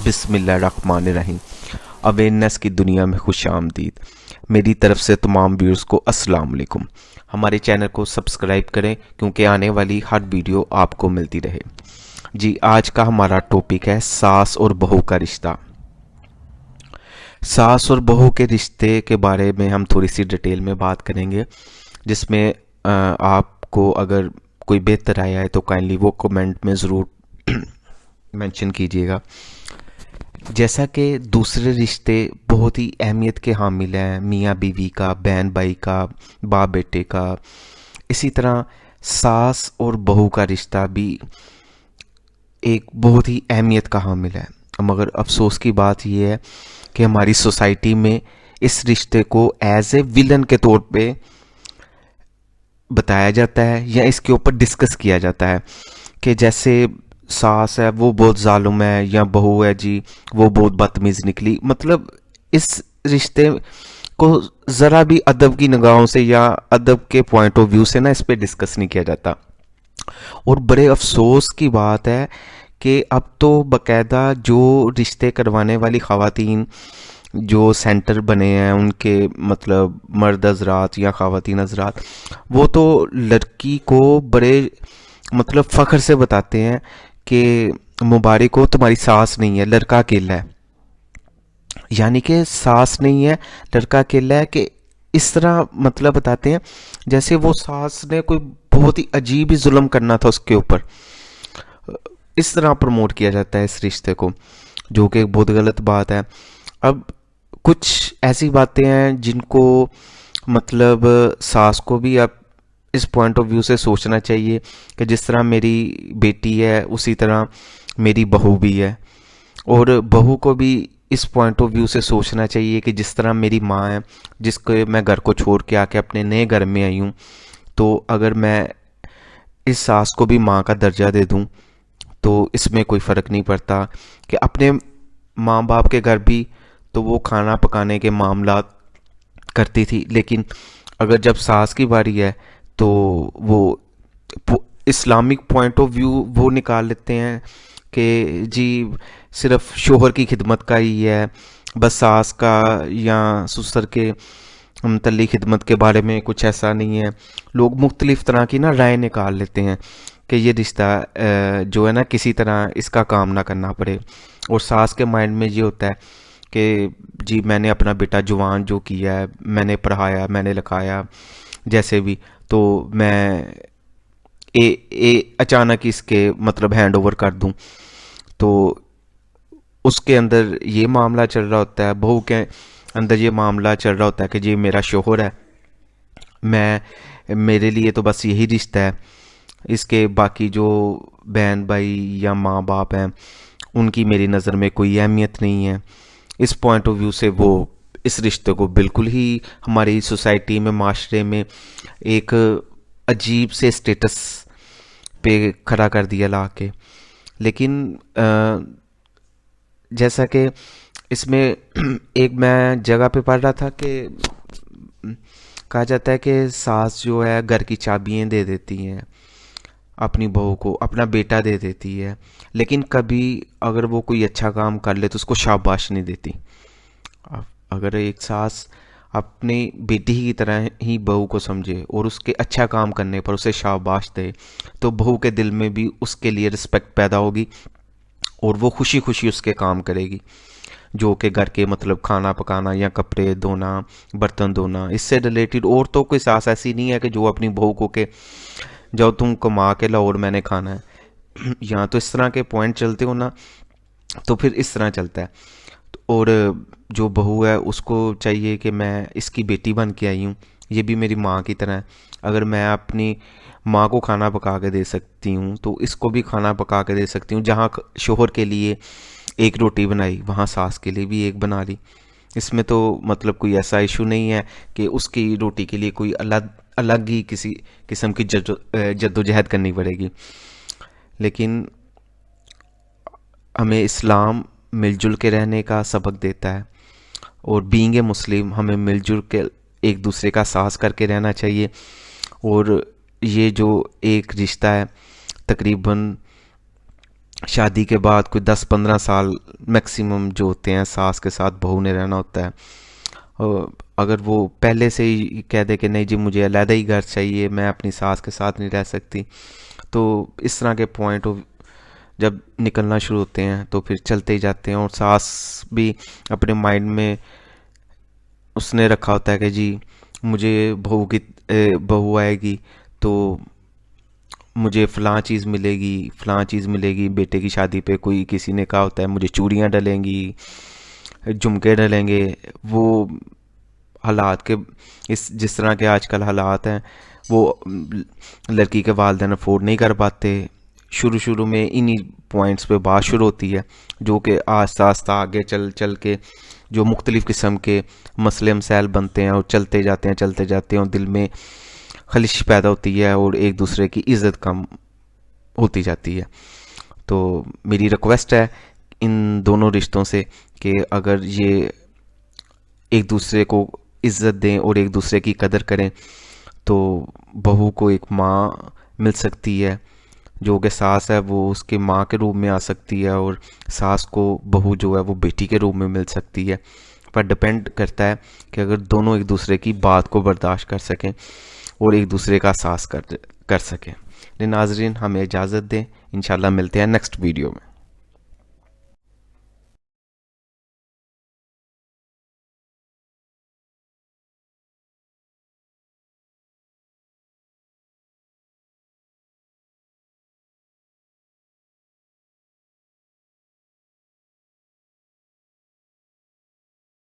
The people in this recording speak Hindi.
बिस्मिल्लाहिर्रहमानिर्रहीम। अवेयरनेस की दुनिया में खुश आमदीद। मेरी तरफ से तमाम व्यूअर्स को अस्सलाम वालेकुम। हमारे चैनल को सब्सक्राइब करें क्योंकि आने वाली हर वीडियो आपको मिलती रहे। जी, आज का हमारा टॉपिक है सास और बहू का रिश्ता। सास और बहू के रिश्ते के बारे में हम थोड़ी सी डिटेल में बात करेंगे, जिसमें आपको अगर कोई बेहतर आया है तो काइंडली वो कमेंट में ज़रूर मेंशन कीजिएगा। जैसा कि दूसरे रिश्ते बहुत ही अहमियत के हामिल हैं, मियाँ बीवी का, बहन भाई का, बाप बेटे का, इसी तरह सास और बहू का रिश्ता भी एक बहुत ही अहमियत का हामिल है। मगर अफसोस की बात यह है कि हमारी सोसाइटी में इस रिश्ते को एज ए विलन के तौर पे बताया जाता है या इसके ऊपर डिस्कस किया जाता है कि जैसे सास है वो बहुत जालिम है या बहू है जी वो बहुत बदतमीज निकली। मतलब इस रिश्ते को ज़रा भी अदब की निगाहों से या अदब के पॉइंट ऑफ व्यू से ना इस पे डिस्कस नहीं किया जाता। और बड़े अफसोस की बात है कि अब तो बकायदा जो रिश्ते करवाने वाली ख़वातीन जो सेंटर बने हैं उनके मतलब मर्द हजरात या ख़वातीन हजरात, वो तो लड़की को बड़े मतलब फ़ख्र से बताते हैं कि मुबारक हो तुम्हारी सास नहीं है, लड़का अकेला है। यानी कि सास नहीं है, लड़का अकेला है, कि इस तरह मतलब बताते हैं जैसे वो सास ने कोई बहुत ही अजीब ही जुल्म करना था उसके ऊपर। इस तरह प्रमोट किया जाता है इस रिश्ते को, जो कि बहुत गलत बात है। अब कुछ ऐसी बातें हैं जिनको मतलब सास को भी अब इस पॉइंट ऑफ व्यू से सोचना चाहिए कि जिस तरह मेरी बेटी है उसी तरह मेरी बहू भी है, और बहू को भी इस पॉइंट ऑफ व्यू से सोचना चाहिए कि जिस तरह मेरी माँ है जिसको मैं घर को छोड़ के आके अपने नए घर में आई हूँ, तो अगर मैं इस सास को भी माँ का दर्जा दे दूँ तो इसमें कोई फ़र्क नहीं पड़ता। कि अपने माँ बाप के घर भी तो वो खाना पकाने के मामलात करती थी, लेकिन अगर जब सास की बारी है तो वो इस्लामिक पॉइंट ऑफ व्यू वो निकाल लेते हैं कि जी सिर्फ शोहर की खिदमत का ही है, बस सास का या ससुर के मुतल्लिक़ खिदमत के बारे में कुछ ऐसा नहीं है। लोग मुख्तलिफ़ तरह की ना राय निकाल लेते हैं कि ये रिश्ता जो है ना किसी तरह इसका काम ना करना पड़े। और सास के माइंड में ये होता है कि जी मैंने अपना बेटा जवान जो किया है, मैंने पढ़ाया, मैंने लिखाया जैसे भी, तो मैं अचानक इसके मतलब हैंड ओवर कर दूं। तो उसके अंदर ये मामला चल रहा होता है, बहू के अंदर ये मामला चल रहा होता है कि जी मेरा शोहर है, मेरे लिए तो बस यही रिश्ता है, इसके बाकी जो बहन भाई या माँ बाप हैं उनकी मेरी नज़र में कोई अहमियत नहीं है। इस पॉइंट ऑफ व्यू से वो इस रिश्ते को बिल्कुल ही हमारी सोसाइटी में, माशरे में एक अजीब से स्टेटस पे खड़ा कर दिया ला के। लेकिन जैसा कि इसमें एक मैं जगह पे पढ़ रहा था कि कहा जाता है कि सास जो है घर की चाबियां दे देती हैं अपनी बहू को, अपना बेटा दे देती है, लेकिन कभी अगर वो कोई अच्छा काम कर ले तो उसको शाबाश नहीं देती। अगर एक सास अपनी बेटी की तरह ही बहू को समझे और उसके अच्छा काम करने पर उसे शाबाश दे, तो बहू के दिल में भी उसके लिए रिस्पेक्ट पैदा होगी और वो खुशी खुशी उसके काम करेगी, जो कि घर के मतलब खाना पकाना या कपड़े धोना, बर्तन धोना, इससे रिलेटेड। और तो कोई सास ऐसी नहीं है कि जो अपनी बहू को के जाओ तुम कमा के लाओ और मैंने खाना है। यहाँ तो इस तरह के पॉइंट चलते हो ना, तो फिर इस तरह चलता है। और जो बहू है उसको चाहिए कि मैं इसकी बेटी बन के आई हूँ, ये भी मेरी माँ की तरह है। अगर मैं अपनी माँ को खाना पका के दे सकती हूँ तो इसको भी खाना पका के दे सकती हूँ। जहाँ शोहर के लिए एक रोटी बनाई वहाँ सास के लिए भी एक बना ली। इसमें तो मतलब कोई ऐसा इशू नहीं है कि उसकी रोटी के लिए कोई अलग अलग ही किसी किस्म की जद्दोजहद करनी पड़ेगी। लेकिन हमें इस्लाम मिलजुल के रहने का सबक देता है, और बीइंग ए मुस्लिम हमें मिलजुल के एक दूसरे का साथ करके रहना चाहिए। और ये जो एक रिश्ता है तकरीबन शादी के बाद कोई 10-15 साल मैक्सिमम जो होते हैं सास के साथ बहू ने रहना होता है। और अगर वो पहले से ही कह दे कि नहीं जी मुझे अलग ही घर चाहिए, मैं अपनी सास के साथ नहीं रह सकती, तो इस तरह के पॉइंट जब निकलना शुरू होते हैं तो फिर चलते ही जाते हैं। और सास भी अपने माइंड में उसने रखा होता है कि जी मुझे बहू आएगी तो मुझे फ़लाँ चीज़ मिलेगी। बेटे की शादी पे कोई किसी ने कहा होता है मुझे चूड़ियाँ डलेंगी, झुमके डलेंगे। वो हालात के इस जिस तरह के आजकल हालात हैं वो लड़की के वालिदैन अफोर्ड नहीं कर पाते। शुरू शुरू में इन्हीं पॉइंट्स पे बात शुरू होती है, जो कि आस्ता आस्ता आगे चल चल के जो मुख्तलिफ़ किस्म के मसले मसाइल बनते हैं और चलते जाते हैं और दिल में खलिश पैदा होती है और एक दूसरे की इज़्ज़त कम होती जाती है। तो मेरी रिक्वेस्ट है इन दोनों रिश्तों से कि अगर ये एक दूसरे को इज़्ज़त दें और एक दूसरे की कदर करें तो बहू को एक माँ मिल सकती है, जो कि सास है वो उसके माँ के रूप में आ सकती है, और सास को बहू जो है वो बेटी के रूप में मिल सकती है। पर डिपेंड करता है कि अगर दोनों एक दूसरे की बात को बर्दाश्त कर सकें और एक दूसरे का सास कर सकें। नाज़रीन हमें इजाज़त दें, इंशाल्लाह मिलते हैं नेक्स्ट वीडियो में।